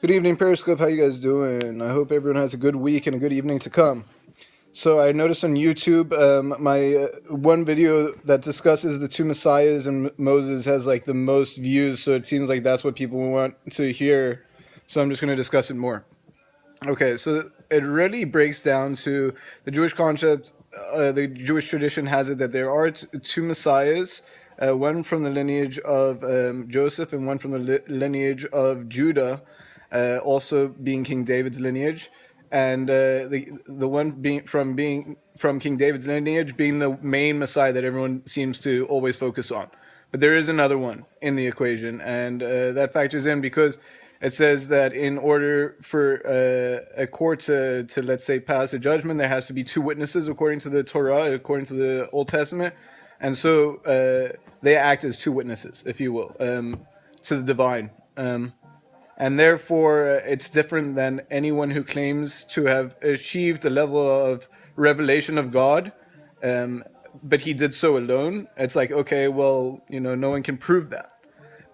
Good evening, Periscope. How you guys doing? I hope everyone has a good week and a good evening to come. So I noticed on YouTube, my one video that discusses the two messiahs and Moses has like the most views. So it seems like that's what people want to hear. So I'm just going to discuss it more. Okay, so it really breaks down to the Jewish concept. The Jewish tradition has it that there are two messiahs, one from the lineage of Joseph and one from the lineage of Judah, also being King David's lineage, and the one being from King David's lineage being the main Messiah that everyone seems to always focus on. But there is another one in the equation, and that factors in because it says that in order for a court to, let's say, pass a judgment, there has to be two witnesses according to the Torah, according to the Old Testament. And so they act as two witnesses, if you will, to the divine. And therefore, it's different than anyone who claims to have achieved a level of revelation of God, but he did so alone. It's like, okay, well, no one can prove that.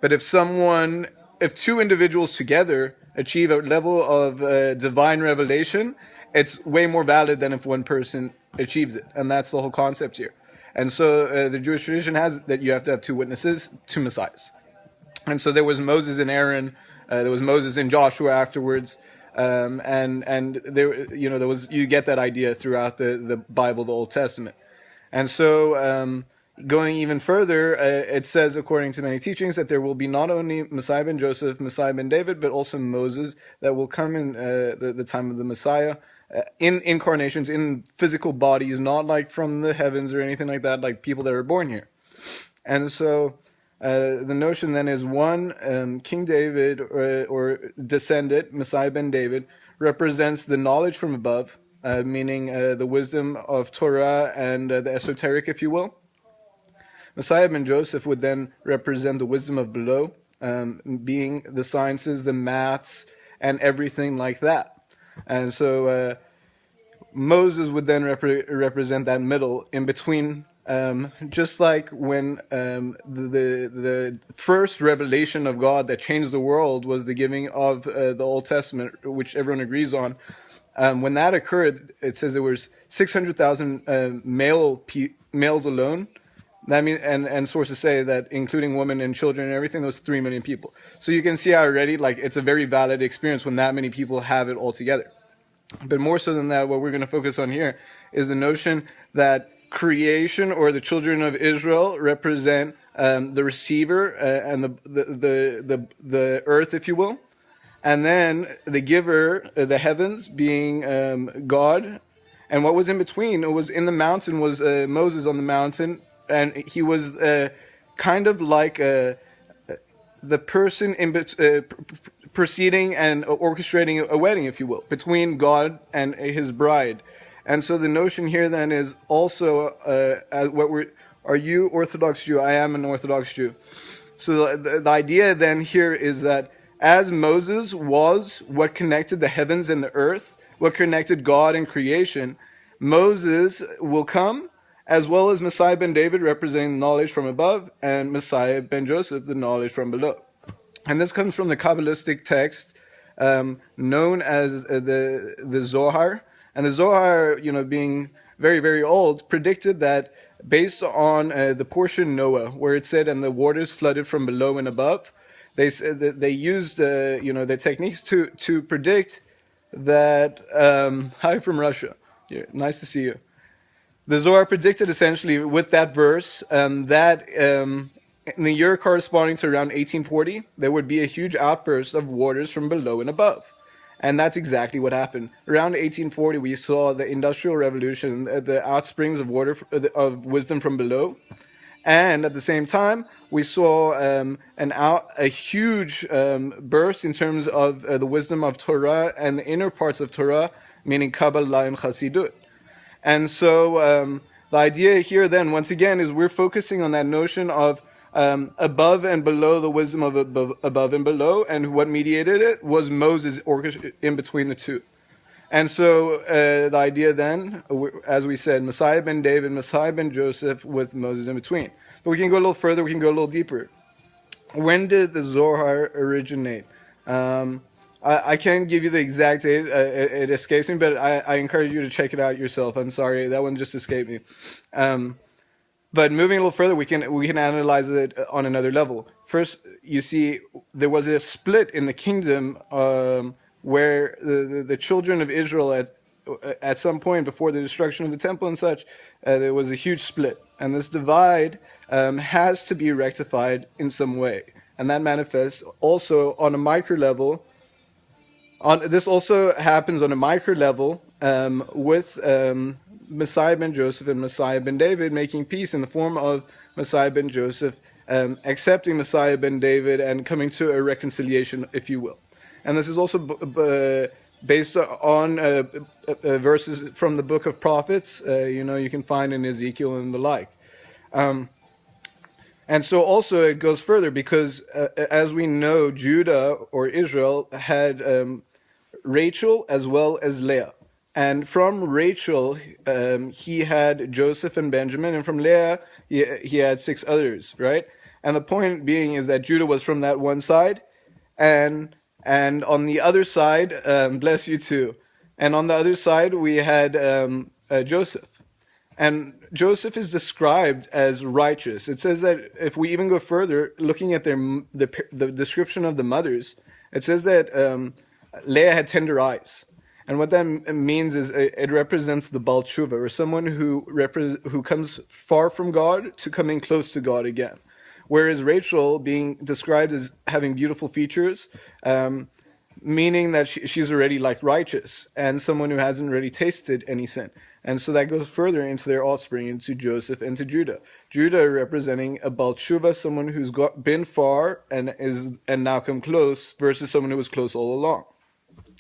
But if two individuals together achieve a level of divine revelation, it's way more valid than if one person achieves it. And that's the whole concept here. And so the Jewish tradition has that you have to have two witnesses, two messiahs. And so there was Moses and Aaron, there was Moses and Joshua afterwards, and there, there was, you get that idea throughout the Bible, the Old Testament. And so going even further, it says, according to many teachings, that there will be not only Messiah ben Joseph, Messiah ben David, but also Moses that will come in the time of the Messiah, in incarnations, in physical bodies, not like from the heavens or anything like that, like people that are born here. And so the notion then is one, King David or descendant, Messiah ben David, represents the knowledge from above, meaning the wisdom of Torah and the esoteric, if you will. Messiah ben Joseph would then represent the wisdom of below, being the sciences, the maths, and everything like that. And so Moses would then represent that middle in between, just like when the first revelation of God that changed the world was the giving of the Old Testament, which everyone agrees on. When that occurred, it says there was 600,000 males alone. That means, and sources say that including women and children and everything, there was 3 million people. So you can see already, like, it's a very valid experience when that many people have it all together. But more so than that, what we're going to focus on here is the notion that creation, or the children of Israel, represent the receiver and the earth, if you will, and then the giver, the heavens, being God. And what was in between, it was in the mountain, was Moses on the mountain, and he was kind of like the person proceeding and orchestrating a wedding, if you will, between God and his bride. And so the notion here then is also are you Orthodox Jew? I am an Orthodox Jew. So the idea then here is that as Moses was what connected the heavens and the earth, what connected God and creation, Moses will come, as well as Messiah ben David representing the knowledge from above, and Messiah ben Joseph, the knowledge from below. And this comes from the Kabbalistic text known as the Zohar. And the Zohar, being very, very old, predicted that based on the portion Noah, where it said, and the waters flooded from below and above, they used their techniques to predict that. Hi from Russia. Yeah, nice to see you. The Zohar predicted essentially with that verse that in the year corresponding to around 1840, there would be a huge outburst of waters from below and above. And that's exactly what happened. Around 1840, we saw the Industrial Revolution, the outsprings of water, of wisdom from below. And at the same time, we saw a huge burst in terms of the wisdom of Torah and the inner parts of Torah, meaning Kabbalah and Chassidut. And so the idea here then, once again, is we're focusing on that notion of above and below, the wisdom of above and below, and what mediated it was Moses in between the two. And so the idea then, as we said, Messiah ben David, Messiah ben Joseph, with Moses in between. But we can go a little further, we can go a little deeper. When did the Zohar originate? I can't give you the exact date. It escapes me, but I encourage you to check it out yourself. I'm sorry, that one just escaped me. Um, but moving a little further, we can analyze it on another level. First, you see, there was a split in the kingdom, where the children of Israel at some point before the destruction of the temple and such, there was a huge split, and this divide has to be rectified in some way, and that manifests also on a micro level. This also happens on a micro level, with Messiah ben Joseph and Messiah ben David making peace in the form of Messiah ben Joseph accepting Messiah ben David and coming to a reconciliation, if you will. And this is also based on verses from the book of prophets, you can find in Ezekiel and the like. And so also it goes further because, as we know, Judah or Israel had Rachel as well as Leah. And from Rachel, he had Joseph and Benjamin, and from Leah, he had 6 others, right? And the point being is that Judah was from that one side, and on the other side, bless you too, and on the other side we had Joseph. And Joseph is described as righteous. It says that if we even go further, looking at the description of the mothers, it says that Leah had tender eyes. And what that means is it represents the Baal Shuba, or someone who comes far from God to coming close to God again. Whereas Rachel being described as having beautiful features, meaning that she's already like righteous and someone who hasn't really tasted any sin. And so that goes further into their offspring, into Joseph and to Judah. Judah representing a Baal Shuva, someone who's been far and now come close, versus someone who was close all along.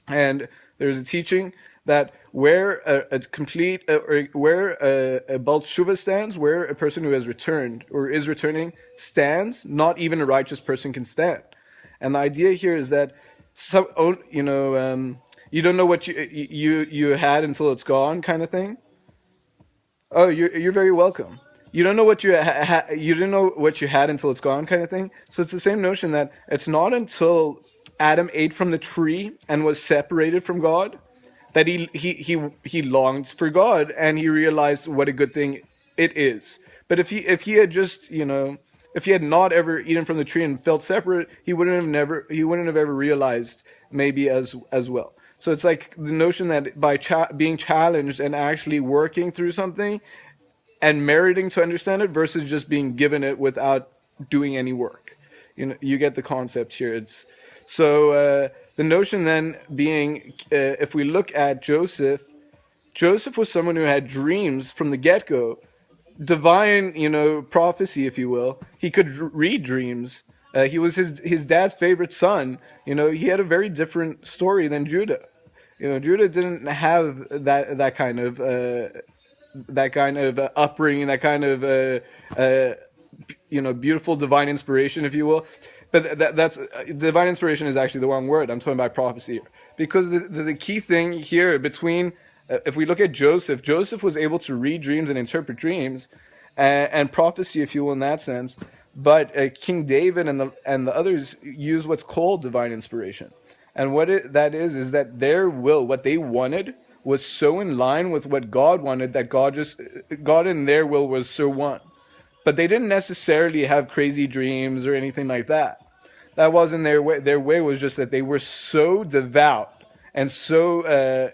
And there's a teaching that where a Baal Shuva stands, where a person who has returned or is returning stands, not even a righteous person can stand. And the idea here is that you don't know what you had until it's gone, kind of thing. Oh, you're very welcome. You don't know what you you didn't know what you had until it's gone, kind of thing. So it's the same notion that it's not until Adam ate from the tree and was separated from God that he longed for God and he realized what a good thing it is. But if he had just if he had not ever eaten from the tree and felt separate, he wouldn't have ever realized maybe as well. So it's like the notion that by being challenged and actually working through something and meriting to understand it versus just being given it without doing any work. You get the concept here. It's so the notion then being, if we look at Joseph was someone who had dreams from the get-go, divine, prophecy, if you will. He could read dreams. He was his dad's favorite son. He had a very different story than Judah. Judah didn't have that kind of upbringing, that kind of beautiful divine inspiration, if you will. But that's divine inspiration is actually the wrong word. I'm talking about prophecy here. Because the key thing here between, if we look at Joseph was able to read dreams and interpret dreams, and prophecy, if you will, in that sense. But King David and the others use what's called divine inspiration. And that is that their will, what they wanted, was so in line with what God wanted that God in their will was so one. But they didn't necessarily have crazy dreams or anything like that. That wasn't their way. Their way was just that they were so devout and so,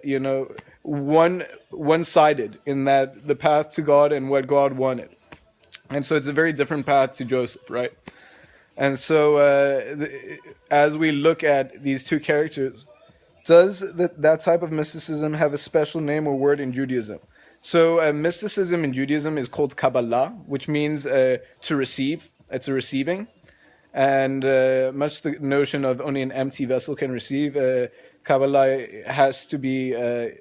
one-sided in that the path to God and what God wanted. And so it's a very different path to Joseph, right? And so as we look at these two characters, does that type of mysticism have a special name or word in Judaism? So mysticism in Judaism is called Kabbalah, which means to receive. It's a receiving. And much the notion of only an empty vessel can receive, Kabbalah has to be,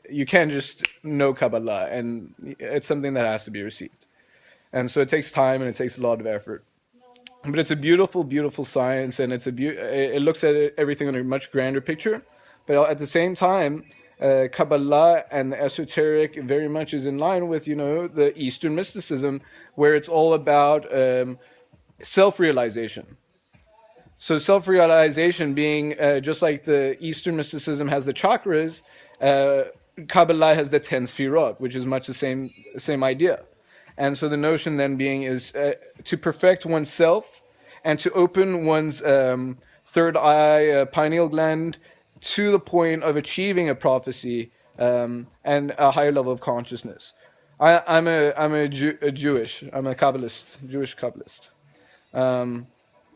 you can't just know Kabbalah, and it's something that has to be received. And so it takes time and it takes a lot of effort. But it's a beautiful, beautiful science, and it looks at everything in a much grander picture. But at the same time, Kabbalah and the esoteric very much is in line with, the Eastern mysticism, where it's all about self-realization. So self-realization being just like the Eastern mysticism has the chakras, Kabbalah has the 10 sfirot, which is much the same idea. And so the notion then being is to perfect oneself and to open one's third eye, pineal gland, to the point of achieving a prophecy and a higher level of consciousness. I'm a Jewish. I'm a Kabbalist, Jewish Kabbalist.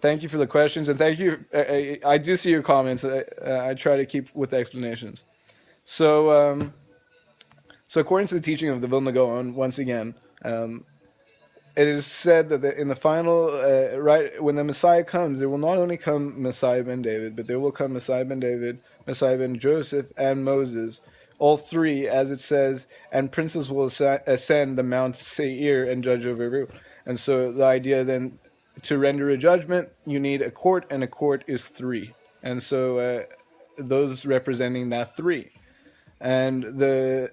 Thank you for the questions, and thank you. I do see your comments. I try to keep with the explanations. So, so according to the teaching of the Vilna Gaon, once again, it is said that in the final, right when the Messiah comes, there will not only come Messiah ben David, but there will come Messiah ben David, Messiah ben Joseph, and Moses, all three, as it says, and princes will ascend the Mount Seir and judge over Ru. And so the idea then, to render a judgment, you need a court, and a court is three. And so those representing that three. And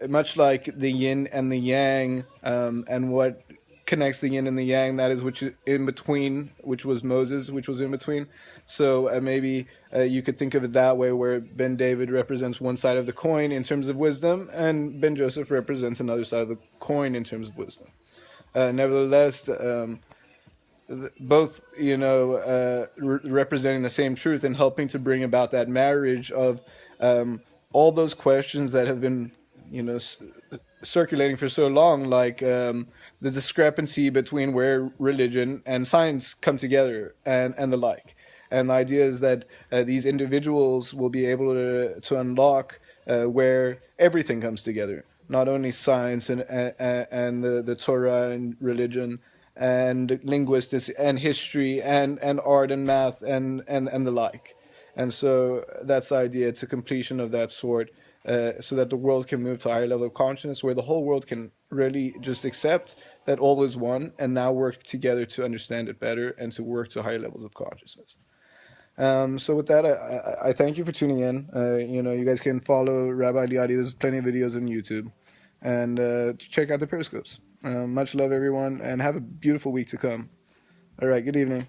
much like the yin and the yang, and what connects the yin and the yang, that is which in between, which was Moses, which was in between. So maybe you could think of it that way, where Ben David represents one side of the coin in terms of wisdom, and Ben Joseph represents another side of the coin in terms of wisdom. Nevertheless, both, representing the same truth and helping to bring about that marriage of all those questions that have been, circulating for so long, like the discrepancy between where religion and science come together and the like. And the idea is that these individuals will be able to unlock where everything comes together, not only science and the Torah and religion, and linguistics and history and art and math and the like. And so that's the idea. It's a completion of that sort, so that the world can move to a higher level of consciousness, where the whole world can really just accept that all is one, and now work together to understand it better and to work to higher levels of consciousness. So with that, I thank you for tuning in. You guys can follow Rabbi Liady. There's plenty of videos on YouTube, and check out the Periscopes. Much love, everyone, and have a beautiful week to come. All right, good evening.